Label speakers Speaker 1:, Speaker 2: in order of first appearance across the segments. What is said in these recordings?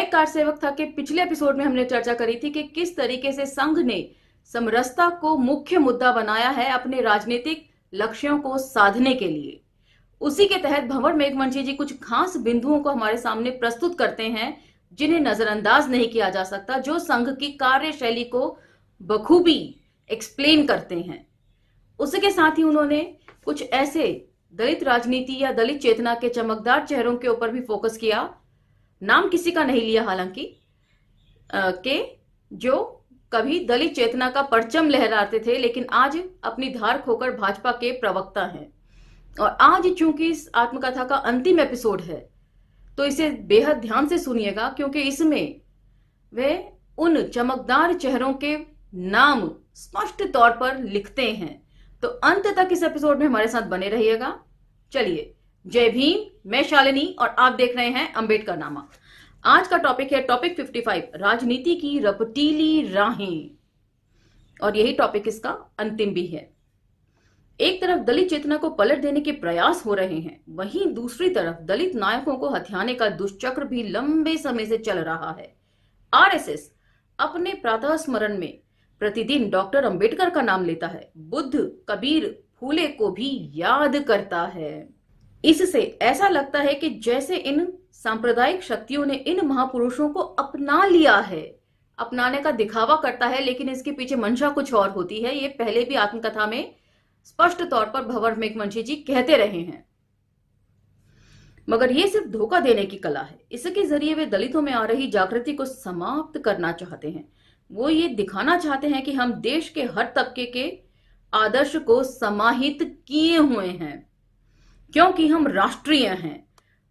Speaker 1: एक कार सेवक था कि पिछले एपिसोड में हमने चर्चा करी थी कि किस तरीके से संघ ने समरसता को मुख्य मुद्दा बनाया है अपने राजनीतिक लक्ष्यों को साधने के लिए। उसी के तहत भंवर मेघवंशी जी कुछ खास बिंदुओं को हमारे सामने प्रस्तुत करते हैं जिन्हें नजरअंदाज नहीं किया जा सकता, जो संघ की कार्यशैली को बखूबी एक्सप्लेन करते हैं। उसके साथ ही उन्होंने कुछ ऐसे दलित राजनीति या दलित चेतना के चमकदार चेहरों के ऊपर भी फोकस किया, नाम किसी का नहीं लिया हालांकि, के जो कभी दलित चेतना का परचम लहराते थे लेकिन आज अपनी धार खोकर भाजपा के प्रवक्ता हैं। और आज चूंकि इस आत्मकथा का अंतिम एपिसोड है तो इसे बेहद ध्यान से सुनिएगा, क्योंकि इसमें वे उन चमकदार चेहरों के नाम स्पष्ट तौर पर लिखते हैं। तो अंत तक इस एपिसोड में हमारे साथ बने रहिएगा। चलिए, जय भीम, मैं शालिनी और आप देख रहे हैं अंबेडकर नामा। आज का टॉपिक है टॉपिक 55, राजनीति की रपटीली राहें, और यही टॉपिक इसका अंतिम भी है। एक तरफ दलित चेतना को पलट देने के प्रयास हो रहे हैं, वहीं दूसरी तरफ दलित नायकों को हथियाने का दुष्चक्र भी लंबे समय से चल रहा है। आरएसएस अपने प्रातः स्मरण में प्रतिदिन डॉक्टर अंबेडकर का नाम लेता है, बुद्ध, कबीर, फूले को भी याद करता है। इससे ऐसा लगता है कि जैसे इन सांप्रदायिक शक्तियों ने इन महापुरुषों को अपना लिया है, अपनाने का दिखावा करता है, लेकिन इसके पीछे मंशा कुछ और होती है। ये पहले भी आत्मकथा में स्पष्ट तौर पर भंवर मेघवंशी जी कहते रहे हैं। मगर ये सिर्फ धोखा देने की कला है। इसके जरिए वे दलितों में आ रही जागृति को समाप्त करना चाहते हैं। वो ये दिखाना चाहते हैं कि हम देश के हर तबके के आदर्श को समाहित किए हुए हैं, क्योंकि हम राष्ट्रीय हैं।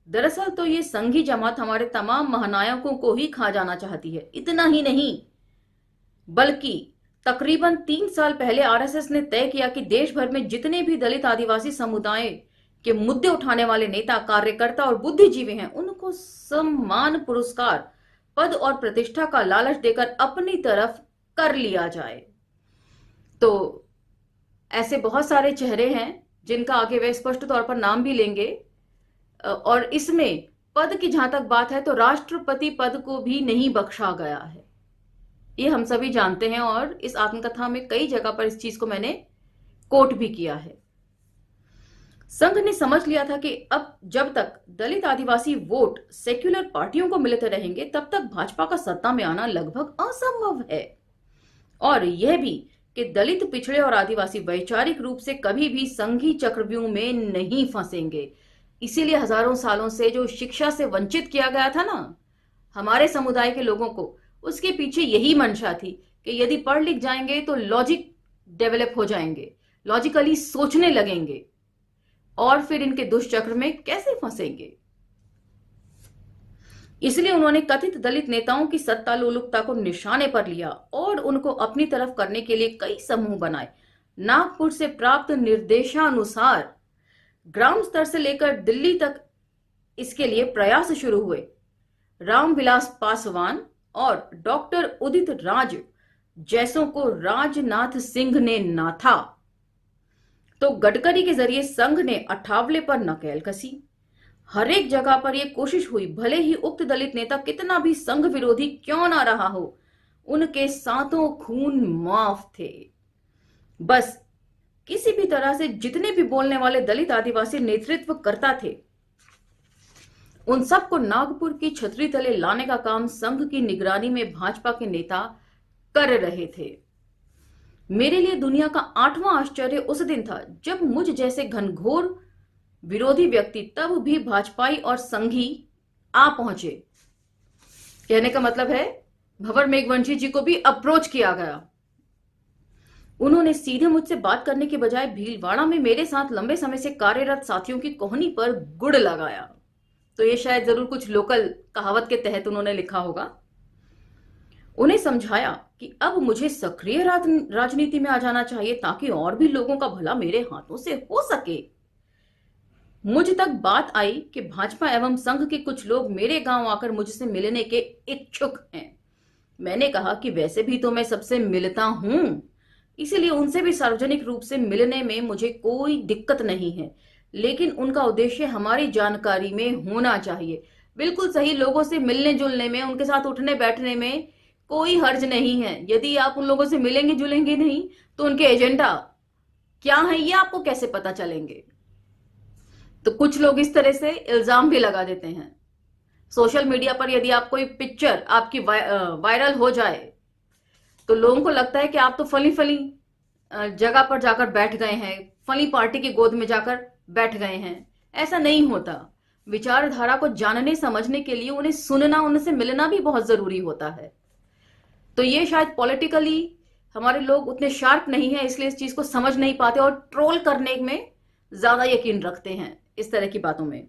Speaker 1: दरअसल तो ये संघी जमात हमारे तमाम महानायकों को ही खा जाना चाहती है। इतना ही नहीं, बल्कि तकरीबन 3 साल पहले आरएसएस ने तय किया कि देश भर में जितने भी दलित आदिवासी समुदाय के मुद्दे उठाने वाले नेता, कार्यकर्ता और बुद्धिजीवी हैं, उनको सम्मान, पुरस्कार, पद और प्रतिष्ठा का लालच देकर अपनी तरफ कर लिया जाए। तो ऐसे बहुत सारे चेहरे हैं जिनका आगे वे स्पष्ट तौर पर नाम भी लेंगे, और इसमें पद की जहां तक बात है तो राष्ट्रपति पद को भी नहीं बख्शा गया है, ये हम सभी जानते हैं। और इस आत्मकथा में कई जगह पर इस चीज को मैंने कोट भी किया है। संघ ने समझ लिया था कि अब जब तक दलित आदिवासी वोट सेक्युलर पार्टियों को मिलते रहेंगे तब तक भाजपा का सत्ता में आना लगभग असंभव है, और यह भी कि दलित, पिछड़े और आदिवासी वैचारिक रूप से कभी भी संघी चक्रव्यूह में नहीं फंसेंगे। इसीलिए हजारों सालों से जो शिक्षा से वंचित किया गया था ना हमारे समुदाय के लोगों को, उसके पीछे यही मंशा थी कि यदि पढ़ लिख जाएंगे तो लॉजिक डेवलप हो जाएंगे, लॉजिकली सोचने लगेंगे, और फिर इनके दुष्चक्र में कैसे फंसेंगे। इसलिए उन्होंने कथित दलित नेताओं की सत्ता लोलुपता को निशाने पर लिया और उनको अपनी तरफ करने के लिए कई समूह बनाए। नागपुर से प्राप्त निर्देशानुसार ग्राउंड स्तर से लेकर दिल्ली तक इसके लिए प्रयास शुरू हुए। रामविलास पासवान और डॉक्टर उदित राज जैसों को राजनाथ सिंह ने नाथा, तो गडकरी के जरिए संघ ने अठावले पर नकेल कसी। हर एक जगह पर यह कोशिश हुई, भले ही उक्त दलित नेता कितना भी संघ विरोधी क्यों ना रहा हो, उनके सातों खून माफ थे। बस किसी भी तरह से जितने भी बोलने वाले दलित आदिवासी नेतृत्व करता थे, उन सबको नागपुर की छतरी तले लाने का काम संघ की निगरानी में भाजपा के नेता कर रहे थे। मेरे लिए दुनिया का 8वां आश्चर्य उस दिन था जब मुझ जैसे घनघोर विरोधी व्यक्ति तब भी भाजपाई और संघी आ पहुंचे। कहने का मतलब है भंवर मेघवंशी जी को भी अप्रोच किया गया। उन्होंने सीधे मुझसे बात करने के बजाय भीलवाड़ा में मेरे साथ लंबे समय से कार्यरत साथियों की कोहनी पर गुड़ लगाया। तो ये शायद जरूर कुछ लोकल कहावत के तहत उन्होंने लिखा होगा। उन्हें समझाया कि अब मुझे सक्रिय राजनीति में आ जाना चाहिए ताकि और भी लोगों का भला मेरे हाथों से हो सके। मुझ तक बात आई कि भाजपा एवं संघ के कुछ लोग मेरे गांव आकर मुझसे मिलने के इच्छुक हैं। मैंने कहा कि वैसे भी तो मैं सबसे मिलता हूं, इसीलिए उनसे भी सार्वजनिक रूप से मिलने में मुझे कोई दिक्कत नहीं है, लेकिन उनका उद्देश्य हमारी जानकारी में होना चाहिए। बिल्कुल सही, लोगों से मिलने जुलने में, उनके साथ उठने बैठने में कोई हर्ज नहीं है। यदि आप उन लोगों से मिलेंगे जुलेंगे नहीं तो उनके एजेंडा क्या है ये आपको कैसे पता चलेंगे। तो कुछ लोग इस तरह से इल्जाम भी लगा देते हैं। सोशल मीडिया पर यदि आप कोई पिक्चर आपकी वायरल हो जाए तो लोगों को लगता है कि आप तो फली फली जगह पर जाकर बैठ गए हैं, फली पार्टी की गोद में जाकर बैठ गए हैं। ऐसा नहीं होता। विचारधारा को जानने समझने के लिए उन्हें सुनना, उनसे मिलना भी बहुत जरूरी होता है। तो ये शायद पॉलिटिकली हमारे लोग उतने शार्प नहीं है, इसलिए इस चीज को समझ नहीं पाते और ट्रोल करने में ज्यादा यकीन रखते हैं इस तरह की बातों में।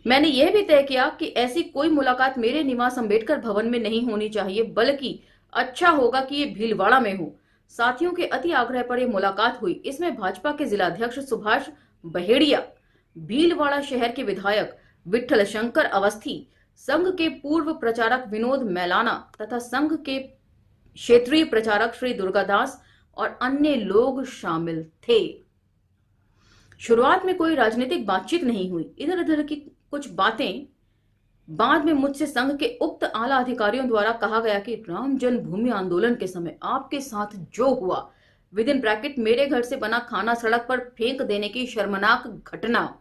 Speaker 1: मैंने यह भी तय किया कि ऐसी कोई मुलाकात मेरे निवास अंबेडकर भवन में नहीं होनी चाहिए, बल्कि अच्छा होगा कि ये भीलवाड़ा में हो। साथियों के अति आग्रह पर यह मुलाकात हुई। इसमें भाजपा के जिलाध्यक्ष सुभाष बहेड़िया, भीलवाड़ा शहर के विधायक विठल शंकर अवस्थी, संघ के पूर्व प्रचारक विनोद मैलाना तथा संघ के क्षेत्रीय प्रचारक श्री दुर्गादास और अन्य लोग शामिल थे। शुरुआत में कोई राजनीतिक बातचीत नहीं हुई। इधर उधर की कुछ बातें बाद में मुझसे संघ के उक्त आला अधिकारियों द्वारा कहा गया कि राम जन्मभूमि आंदोलन के समय आपके साथ जो हुआ, विद इन ब्रैकेट मेरे घर से बना खाना सड़क पर फेंक देने की शर्मनाक घटना,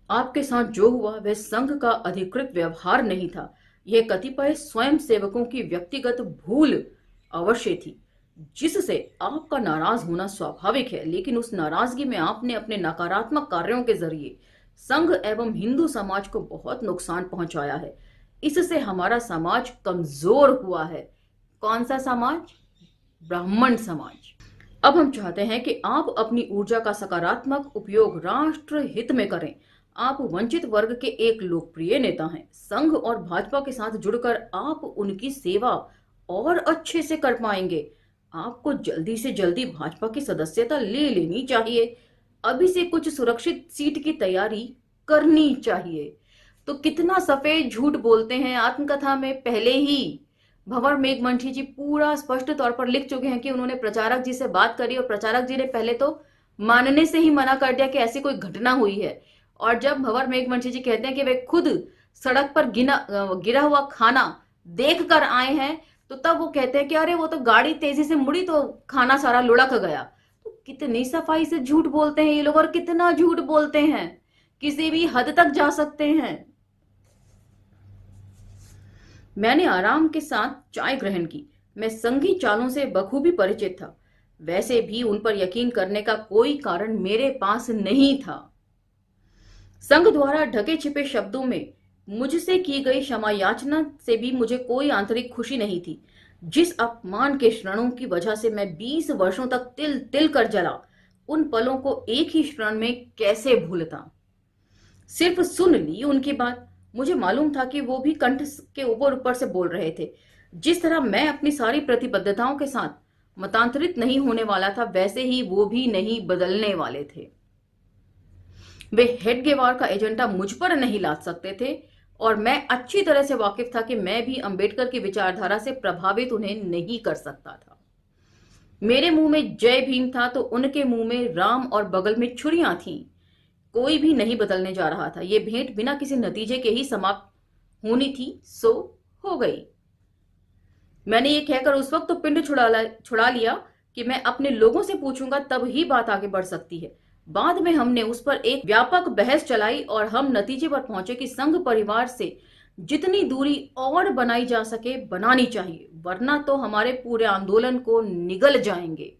Speaker 1: आपके साथ जो हुआ वह संघ का अधिकृत व्यवहार नहीं था। यह कतिपय स्वयं सेवकों की व्यक्तिगत भूल अवश्य थी, जिससे आपका नाराज होना स्वाभाविक है। लेकिन उस नाराजगी में आपने अपने नकारात्मक कार्यों के जरिए संघ एवं हिंदू समाज को बहुत नुकसान पहुंचाया है। इससे हमारा समाज कमजोर हुआ है। कौन सा समाज? ब्राह्मण समाज। अब हम चाहते हैं कि आप अपनी ऊर्जा का सकारात्मक उपयोग राष्ट्र हित में करें। आप वंचित वर्ग के एक लोकप्रिय नेता हैं। संघ और भाजपा के साथ जुड़कर आप उनकी सेवा और अच्छे से कर पाएंगे। आपको जल्दी से जल्दी भाजपा की सदस्यता ले लेनी चाहिए। अभी से कुछ सुरक्षित सीट की तैयारी करनी चाहिए। तो कितना सफेद झूठ बोलते हैं। आत्मकथा में पहले ही भंवर मेघवंशी जी पूरा स्पष्ट तौर पर लिख चुके हैं कि उन्होंने प्रचारक जी से बात करी और प्रचारक जी ने पहले तो मानने से ही मना कर दिया कि ऐसी कोई घटना हुई है। और जब भंवर मेघवंशी जी कहते हैं कि वे खुद सड़क पर गिरा हुआ खाना देख कर आए हैं, तो तब वो कहते हैं कि अरे वो तो गाड़ी तेजी से मुड़ी तो खाना सारा लुढ़क गया। तो कितनी सफाई से झूठ बोलते हैं ये लोग, और कितना झूठ बोलते हैं, किसी भी हद तक जा सकते हैं। मैंने आराम के साथ चाय ग्रहण की। मैं संघी चालों से बखूबी परिचित था। वैसे भी उन पर यकीन करने का कोई कारण मेरे पास नहीं था। संघ द्वारा ढके छिपे शब्दों में मुझसे की गई क्षमा याचना से भी मुझे कोई आंतरिक खुशी नहीं थी। जिस अपमान के क्षणों की वजह से मैं 20 वर्षों तक तिल तिल कर जला, उन पलों को एक ही क्षण में कैसे भूलता। सिर्फ सुन ली उनकी बात। मुझे मालूम था कि वो भी कंठ के ऊपर ऊपर से बोल रहे थे। जिस तरह मैं अपनी सारी प्रतिबद्धताओं के साथ मतांतरित नहीं होने वाला था, वैसे ही वो भी नहीं बदलने वाले थे। वे हेडगेवार का एजेंडा मुझ पर नहीं लाद सकते थे, और मैं अच्छी तरह से वाकिफ था कि मैं भी अंबेडकर की विचारधारा से प्रभावित उन्हें नहीं कर सकता था। मेरे मुंह में जय भीम था तो उनके मुंह में राम और बगल में छुरियां थीं। कोई भी नहीं बदलने जा रहा था। ये भेंट बिना किसी नतीजे के ही समाप्त होनी थी, सो हो गई। मैंने ये कहकर उस वक्त तो पिंड छुड़ा लिया कि मैं अपने लोगों से पूछूंगा, तब ही बात आगे बढ़ सकती है। बाद में हमने उस पर एक व्यापक बहस चलाई और हम नतीजे पर पहुंचे कि संघ परिवार से जितनी दूरी और बनाई जा सके बनानी चाहिए, वरना तो हमारे पूरे आंदोलन को निगल जाएंगे।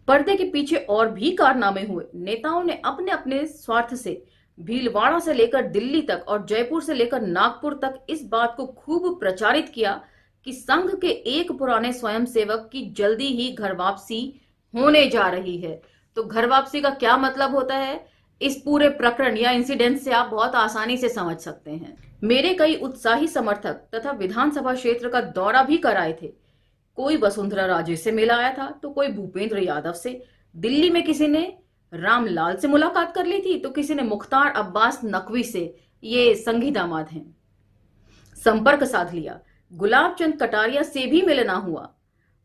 Speaker 1: पर्दे के पीछे और भी कारनामे हुए। नेताओं ने अपने अपने स्वार्थ से भीलवाड़ा से लेकर दिल्ली तक और जयपुर से लेकर नागपुर तक इस बात को खूब प्रचारित किया कि संघ के एक पुराने स्वयंसेवक की जल्दी ही घर वापसी होने जा रही है। तो घर वापसी का क्या मतलब होता है, इस पूरे प्रकरण या इंसिडेंट से आप बहुत आसानी से समझ सकते हैं। मेरे कई उत्साही समर्थक तथा विधानसभा क्षेत्र का दौरा भी कराए थे। कोई वसुंधरा राजे से मिला आया था तो कोई भूपेंद्र यादव से। दिल्ली में किसी ने रामलाल से मुलाकात कर ली थी तो किसी ने मुख्तार अब्बास नकवी से, ये संघी दामाद हैं, संपर्क साध लिया। गुलाब चंद कटारिया से भी मिलना हुआ।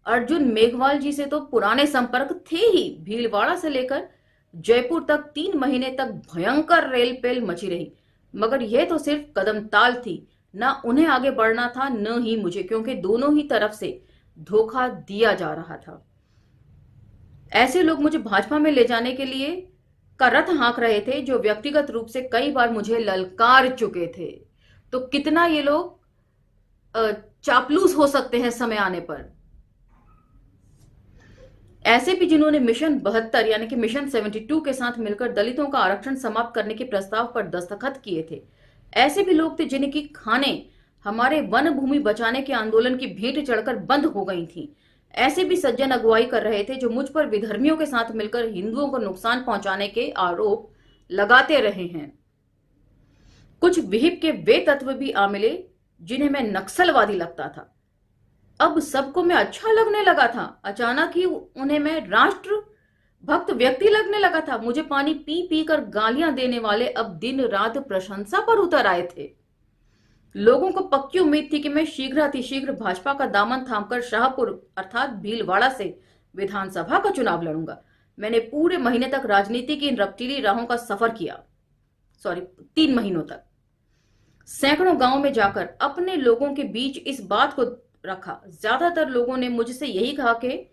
Speaker 1: अर्जुन मेघवाल जी से तो पुराने संपर्क थे ही। भीलवाड़ा से लेकर जयपुर तक 3 महीने तक भयंकर रेल पेल मची रही। मगर यह तो सिर्फ कदम ताल थी, ना उन्हें आगे बढ़ना था न ही मुझे, क्योंकि दोनों ही तरफ से धोखा दिया जा रहा था। ऐसे लोग मुझे भाजपा में ले जाने के लिए का रथ हाँक रहे थे, जो व्यक्तिगत रूप से कई बार मुझे ललकार चुके थे। तो कितना ये लोग चापलूस हो सकते हैं समय आने पर। ऐसे भी जिन्होंने मिशन 72 यानी कि मिशन 72 के साथ मिलकर दलितों का आरक्षण समाप्त करने के प्रस्ताव पर दस्तखत किए थे। ऐसे भी लोग थे जिनकी खानें हमारे वन भूमि बचाने के आंदोलन की भेंट चढ़कर बंद हो गई थी। ऐसे भी सज्जन अगुवाई कर रहे थे जो मुझ पर विधर्मियों के साथ मिलकर हिंदुओं को नुकसान पहुंचाने के आरोप लगाते रहे हैं। कुछ विहिप के वे तत्व भी आ मिले जिन्हें मैं नक्सलवादी लगता था। अब सबको मैं अच्छा लगने लगा था। अचानक ही उन्हें मैं राष्ट्र भक्त व्यक्ति लगने लगा था। मुझे पानी पी पी कर गालियां देने वाले अब दिन रात प्रशंसा पर उतर आए थे। लोगों को पक्की उम्मीद थी कि मैं शीघ्र भाजपा का दामन थामकर शाहपुर अर्थात भीलवाड़ा से विधानसभा का चुनाव लड़ूंगा। मैंने पूरे महीने तक राजनीति की इन रपटीली राहों का सफर किया। 3 महीनों तक सैकड़ों गांव में जाकर अपने लोगों के बीच इस बात को रखा। ज्यादातर लोगों ने मुझसे यही कहा कि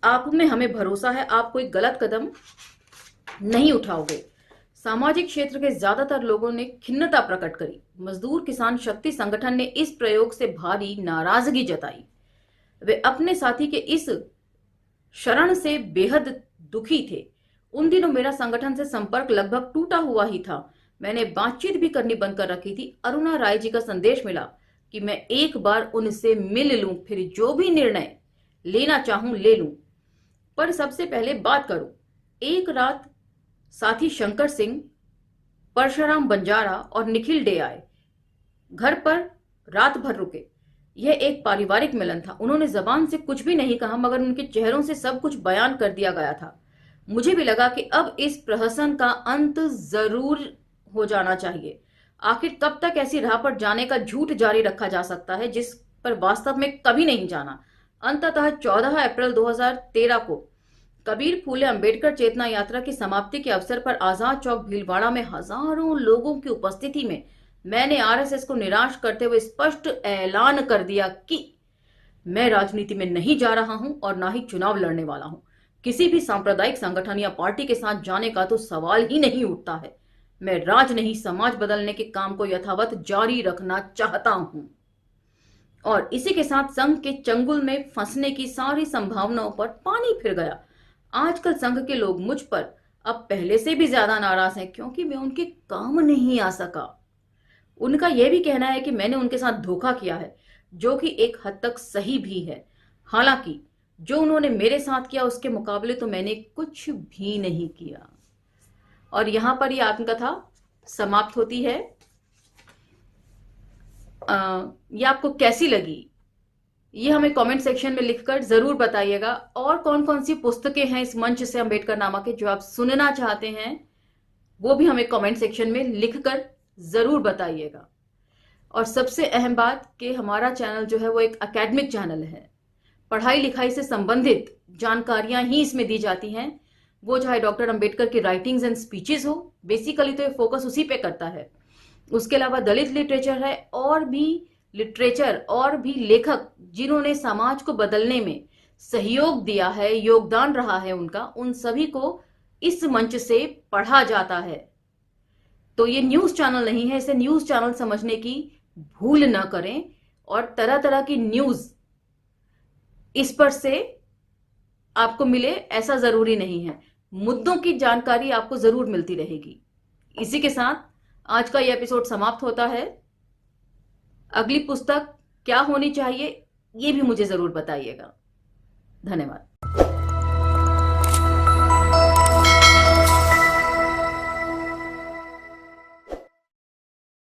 Speaker 1: आप में हमें भरोसा है, आप कोई गलत कदम नहीं उठाओगे। सामाजिक क्षेत्र के ज्यादातर लोगों ने खिन्नता प्रकट करी। मजदूर किसान शक्ति संगठन ने इस प्रयोग से भारी नाराजगी जताई। वे अपने साथी के इस शरण से बेहद दुखी थे। उन दिनों मेरा संगठन से संपर्क लगभग टूटा हुआ ही था। मैंने बातचीत भी करनी बंद कर रखी थी। अरुणा राय जी का संदेश मिला कि मैं एक बार उनसे मिल लूं, फिर जो भी निर्णय लेना चाहूं ले लूं, पर सबसे पहले बात करूं। एक रात साथी शंकर सिंह, परशुराम बंजारा और निखिल डे आए। घर पर रात भर रुके। यह एक पारिवारिक मिलन था। उन्होंने जबान से कुछ भी नहीं कहा, मगर उनके चेहरों से सब कुछ बयान कर दिया गया था। मुझे भी लगा कि अब इस प्रहसन का अंत जरूर हो जाना चाहिए। आखिर कब तक ऐसी राह पर जाने का झूठ जारी रखा जा सकता है जिस पर वास्तव में कभी नहीं जाना। अंततः 14 अप्रैल 2013 को कबीर फूले अंबेडकर चेतना यात्रा की समाप्ति के अवसर पर आजाद चौक भीलवाड़ा में हजारों लोगों की उपस्थिति में मैंने आरएसएस को निराश करते हुए स्पष्ट ऐलान कर दिया कि मैं राजनीति में नहीं जा रहा हूं और ना ही चुनाव लड़ने वाला हूं। किसी भी सांप्रदायिक संगठन या पार्टी के साथ जाने का तो सवाल ही नहीं उठता है। मैं राज नहीं, समाज बदलने के काम को यथावत जारी रखना चाहता हूं। और इसी के साथ संघ के चंगुल में फंसने की सारी संभावनाओं पर पानी फिर गया। आजकल संघ के लोग मुझ पर अब पहले से भी ज्यादा नाराज हैं, क्योंकि मैं उनके काम नहीं आ सका। उनका यह भी कहना है कि मैंने उनके साथ धोखा किया है, जो कि एक हद तक सही भी है। हालांकि जो उन्होंने मेरे साथ किया उसके मुकाबले तो मैंने कुछ भी नहीं किया। और यहां पर यह आत्मकथा समाप्त होती है। ये आपको कैसी लगी ये हमें कमेंट सेक्शन में लिखकर जरूर बताइएगा। और कौन कौन सी पुस्तकें हैं इस मंच से अंबेडकर नामा के जो आप सुनना चाहते हैं वो भी हमें कमेंट सेक्शन में लिखकर जरूर बताइएगा। और सबसे अहम बात कि हमारा चैनल जो है वो एक एकेडमिक चैनल है। पढ़ाई लिखाई से संबंधित जानकारियां ही इसमें दी जाती हैं, वो चाहे डॉक्टर अंबेडकर की राइटिंग्स एंड स्पीचेस हो। बेसिकली तो ये फोकस उसी पे करता है। उसके अलावा दलित लिटरेचर है और भी लिटरेचर और भी लेखक जिन्होंने समाज को बदलने में सहयोग दिया है, योगदान रहा है उनका, उन सभी को इस मंच से पढ़ा जाता है। तो ये न्यूज चैनल नहीं है, इसे न्यूज चैनल समझने की भूल ना करें। और तरह तरह की न्यूज इस पर से आपको मिले ऐसा जरूरी नहीं है। मुद्दों की जानकारी आपको जरूर मिलती रहेगी। इसी के साथ आज का यह एपिसोड समाप्त होता है। अगली पुस्तक क्या होनी चाहिए ये भी मुझे जरूर बताइएगा। धन्यवाद।